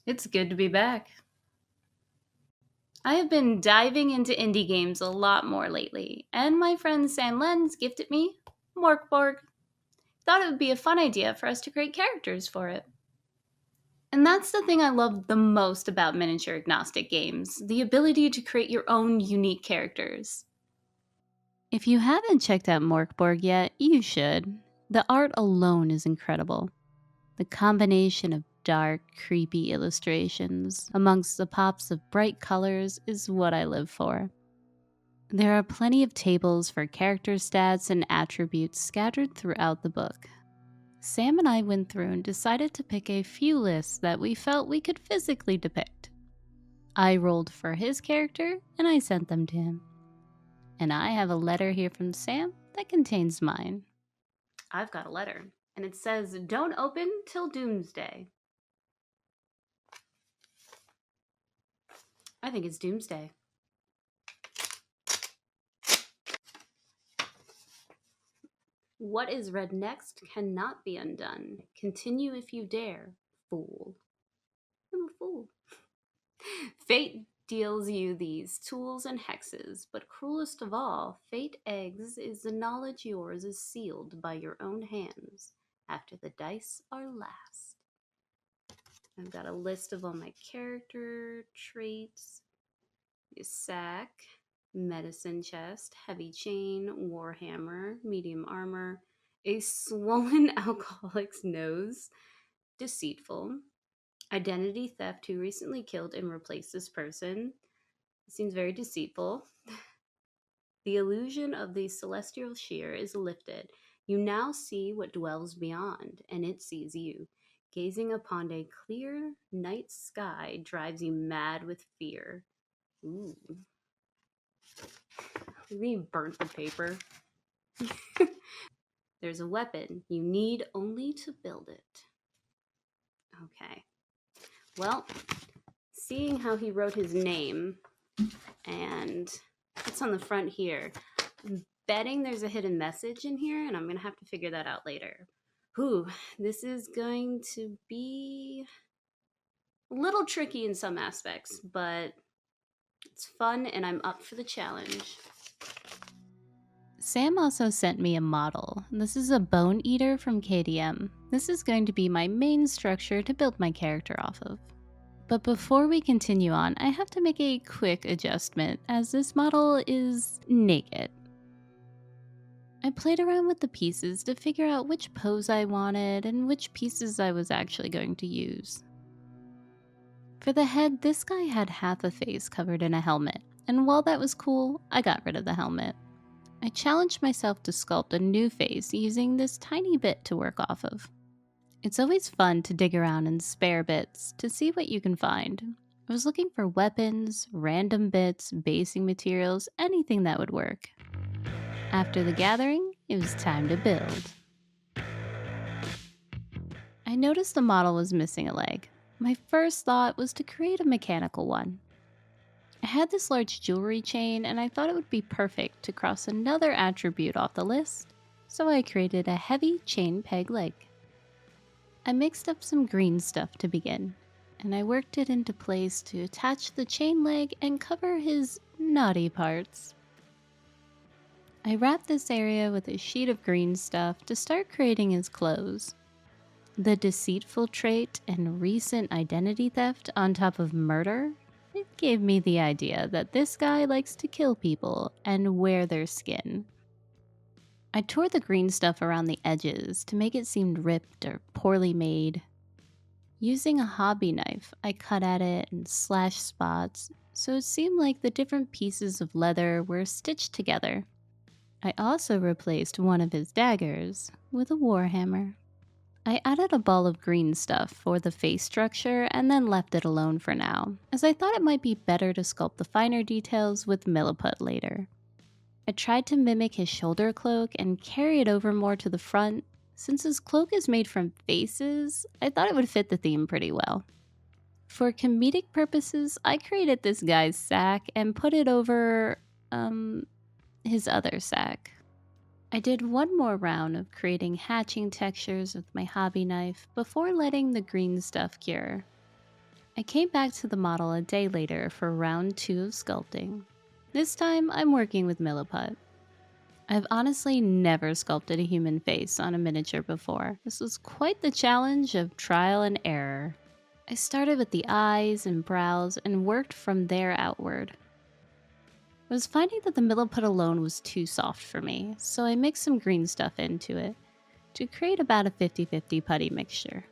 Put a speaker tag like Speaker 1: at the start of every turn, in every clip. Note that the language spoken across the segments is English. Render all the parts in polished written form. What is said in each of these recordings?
Speaker 1: It's good to be back. I have been diving into indie games a lot more lately, and my friend Sam Lenz gifted me Mork Borg. Thought it would be a fun idea for us to create characters for it. And that's the thing I love the most about miniature agnostic games, the ability to create your own unique characters. If you haven't checked out Mork Borg yet, you should. The art alone is incredible. The combination of dark, creepy illustrations amongst the pops of bright colors is what I live for. There are plenty of tables for character stats and attributes scattered throughout the book. Sam and I went through and decided to pick a few lists that we felt we could physically depict. I rolled for his character and I sent them to him. And I have a letter here from Sam that contains mine. I've got a letter, and it says, "Don't open till doomsday." I think it's doomsday. What is read next cannot be undone. Continue if you dare, fool. I'm a fool. Fate deals you these tools and hexes, but cruelest of all, fate eggs is the knowledge yours is sealed by your own hands after the dice are last. I've got a list of all my character traits. A sack, medicine chest, heavy chain, warhammer, medium armor, a swollen alcoholic's nose, deceitful, identity theft who recently killed and replaced this person. It seems very deceitful. The illusion of the celestial sheer is lifted. You now see what dwells beyond, and it sees you. Gazing upon a clear night sky drives you mad with fear. Ooh. We burnt the paper. There's a weapon. You need only to build it. Okay. Well, seeing how he wrote his name, and it's on the front here, I'm betting there's a hidden message in here, and I'm going to have to figure that out later. Whew, this is going to be a little tricky in some aspects, but it's fun, and I'm up for the challenge. Sam also sent me a model. This is a bone eater from KDM. This is going to be my main structure to build my character off of. But before we continue on, I have to make a quick adjustment as this model is naked. I played around with the pieces to figure out which pose I wanted and which pieces I was actually going to use. For the head, this guy had half a face covered in a helmet, and while that was cool, I got rid of the helmet. I challenged myself to sculpt a new face using this tiny bit to work off of. It's always fun to dig around in spare bits to see what you can find. I was looking for weapons, random bits, basing materials, anything that would work. After the gathering, it was time to build. I noticed the model was missing a leg. My first thought was to create a mechanical one. I had this large jewelry chain and I thought it would be perfect to cross another attribute off the list, so I created a heavy chain peg leg. I mixed up some green stuff to begin, and I worked it into place to attach the chain leg and cover his naughty parts. I wrapped this area with a sheet of green stuff to start creating his clothes. The deceitful trait and recent identity theft on top of murder, it gave me the idea that this guy likes to kill people and wear their skin. I tore the green stuff around the edges to make it seem ripped or poorly made. Using a hobby knife, I cut at it and slashed spots so it seemed like the different pieces of leather were stitched together. I also replaced one of his daggers with a warhammer. I added a ball of green stuff for the face structure and then left it alone for now, as I thought it might be better to sculpt the finer details with milliput later. I tried to mimic his shoulder cloak and carry it over more to the front. Since his cloak is made from faces, I thought it would fit the theme pretty well. For comedic purposes, I created this guy's sack and put it over, his other sack. I did one more round of creating hatching textures with my hobby knife before letting the green stuff cure. I came back to the model a day later for round 2 of sculpting. This time, I'm working with Milliput. I've honestly never sculpted a human face on a miniature before. This was quite the challenge of trial and error. I started with the eyes and brows and worked from there outward. I was finding that the Milliput alone was too soft for me, so I mixed some green stuff into it to create about a 50-50 putty mixture.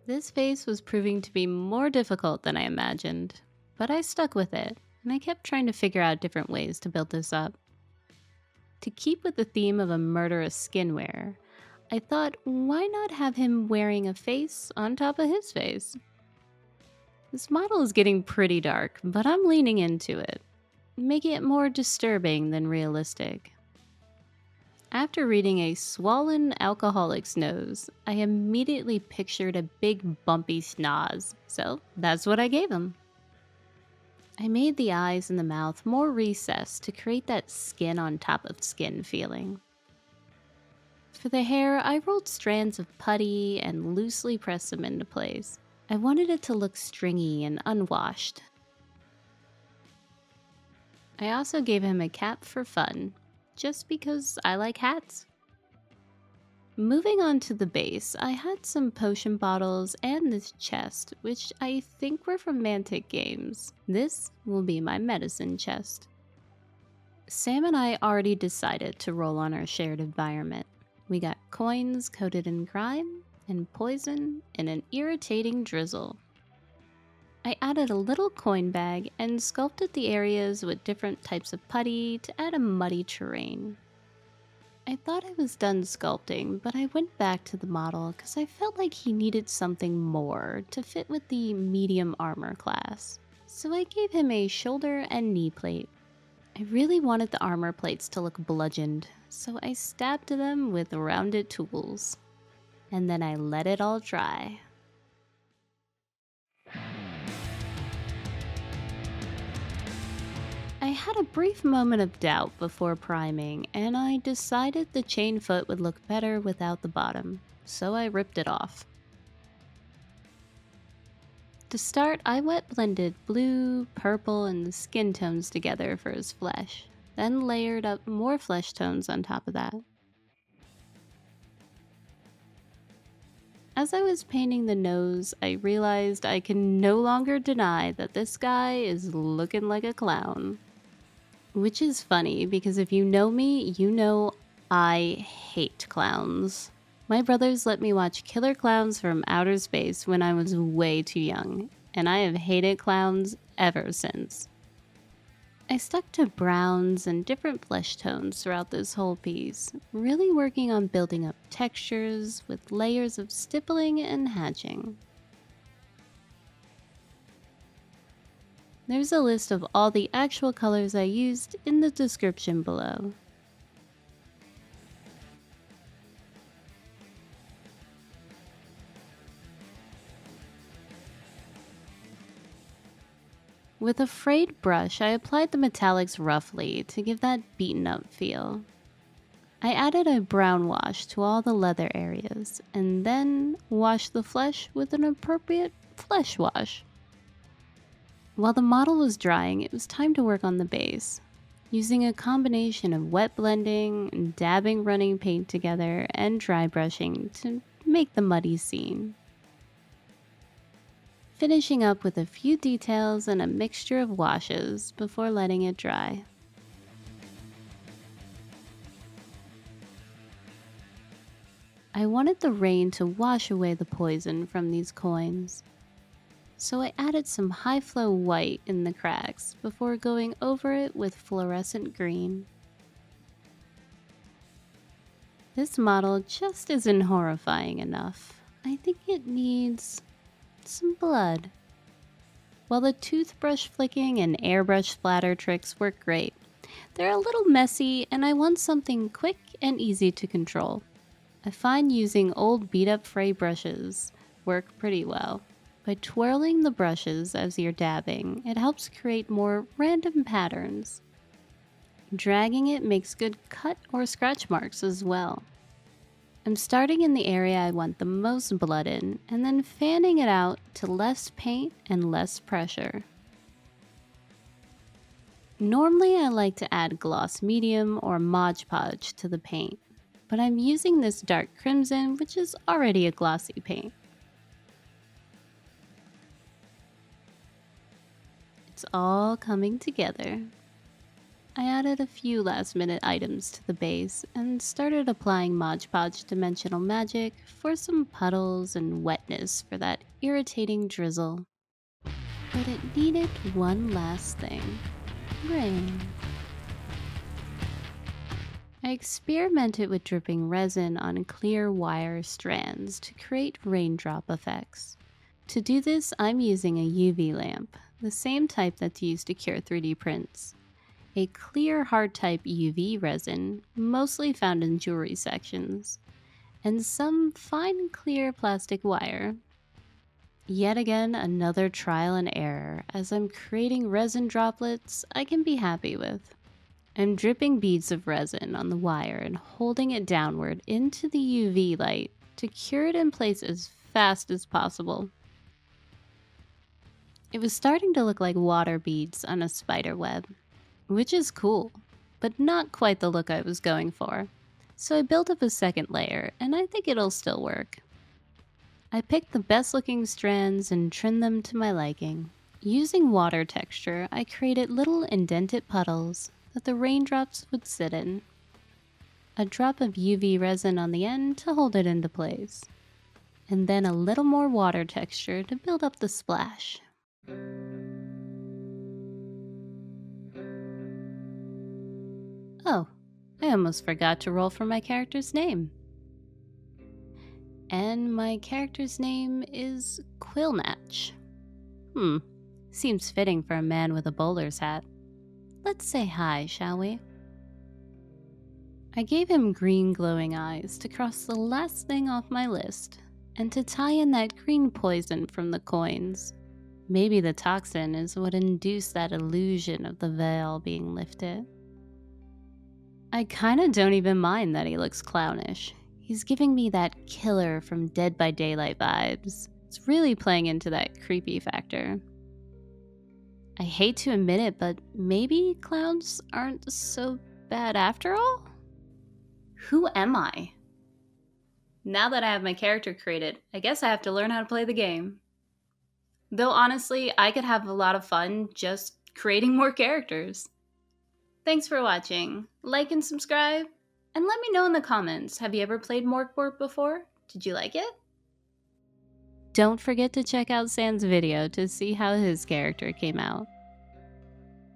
Speaker 1: This face was proving to be more difficult than I imagined, but I stuck with it, and I kept trying to figure out different ways to build this up. To keep with the theme of a murderous skin wearer, I thought, why not have him wearing a face on top of his face? This model is getting pretty dark, but I'm leaning into it, making it more disturbing than realistic. After reading a swollen alcoholic's nose, I immediately pictured a big bumpy schnoz, so that's what I gave him. I made the eyes and the mouth more recessed to create that skin on top of skin feeling. For the hair, I rolled strands of putty and loosely pressed them into place. I wanted it to look stringy and unwashed. I also gave him a cap for fun, just because I like hats. Moving on to the base, I had some potion bottles and this chest, which I think were from Mantic Games. This will be my medicine chest. Sam and I already decided to roll on our shared environment. We got coins coated in grime and poison and an irritating drizzle. I added a little coin bag and sculpted the areas with different types of putty to add a muddy terrain. I thought I was done sculpting, but I went back to the model because I felt like he needed something more to fit with the medium armor class. So I gave him a shoulder and knee plate. I really wanted the armor plates to look bludgeoned, so I stabbed them with rounded tools. And then I let it all dry. I had a brief moment of doubt before priming, and I decided the chain foot would look better without the bottom, so I ripped it off. To start, I wet blended blue, purple, and the skin tones together for his flesh, then layered up more flesh tones on top of that. As I was painting the nose, I realized I can no longer deny that this guy is looking like a clown. Which is funny, because if you know me, you know I hate clowns. My brothers let me watch Killer Clowns from Outer Space when I was way too young, and I have hated clowns ever since. I stuck to browns and different flesh tones throughout this whole piece, really working on building up textures with layers of stippling and hatching. There's a list of all the actual colors I used in the description below. With a frayed brush, I applied the metallics roughly to give that beaten up feel. I added a brown wash to all the leather areas, and then washed the flesh with an appropriate flesh wash. While the model was drying, it was time to work on the base, using a combination of wet blending, dabbing running paint together, and dry brushing to make the muddy scene. Finishing up with a few details and a mixture of washes before letting it dry. I wanted the rain to wash away the poison from these coins, so I added some high flow white in the cracks before going over it with fluorescent green. This model just isn't horrifying enough. I think it needs some blood. While the toothbrush flicking and airbrush splatter tricks work great, they're a little messy and I want something quick and easy to control. I find using old beat up fray brushes work pretty well. By twirling the brushes as you're dabbing, it helps create more random patterns. Dragging it makes good cut or scratch marks as well. I'm starting in the area I want the most blood in, and then fanning it out to less paint and less pressure. Normally I like to add gloss medium or Mod Podge to the paint, but I'm using this dark crimson, which is already a glossy paint. It's all coming together. I added a few last minute items to the base and started applying Mod Podge Dimensional Magic for some puddles and wetness for that irritating drizzle. But it needed one last thing: rain. I experimented with dripping resin on clear wire strands to create raindrop effects. To do this, I'm using a UV lamp, the same type that's used to cure 3D prints. A clear hard type UV resin, mostly found in jewelry sections, and some fine clear plastic wire. Yet again, another trial and error as I'm creating resin droplets I can be happy with. I'm dripping beads of resin on the wire and holding it downward into the UV light to cure it in place as fast as possible. It was starting to look like water beads on a spider web, which is cool, but not quite the look I was going for. So I built up a second layer, and I think it'll still work. I picked the best looking strands and trimmed them to my liking. Using water texture, I created little indented puddles that the raindrops would sit in. A drop of UV resin on the end to hold it into place, and then a little more water texture to build up the splash. Oh, I almost forgot to roll for my character's name. And my character's name is Quillnatch. Seems fitting for a man with a bowler's hat. Let's say hi, shall we? I gave him green glowing eyes to cross the last thing off my list, and to tie in that green poison from the coins. Maybe the toxin is what induced that illusion of the veil being lifted. I kinda don't even mind that he looks clownish. He's giving me that killer from Dead by Daylight vibes. It's really playing into that creepy factor. I hate to admit it, but maybe clowns aren't so bad after all? Who am I? Now that I have my character created, I guess I have to learn how to play the game. Though honestly, I could have a lot of fun just creating more characters. Thanks for watching. Like and subscribe. And let me know in the comments, have you ever played Mork Borg before? Did you like it? Don't forget to check out Sam's video to see how his character came out.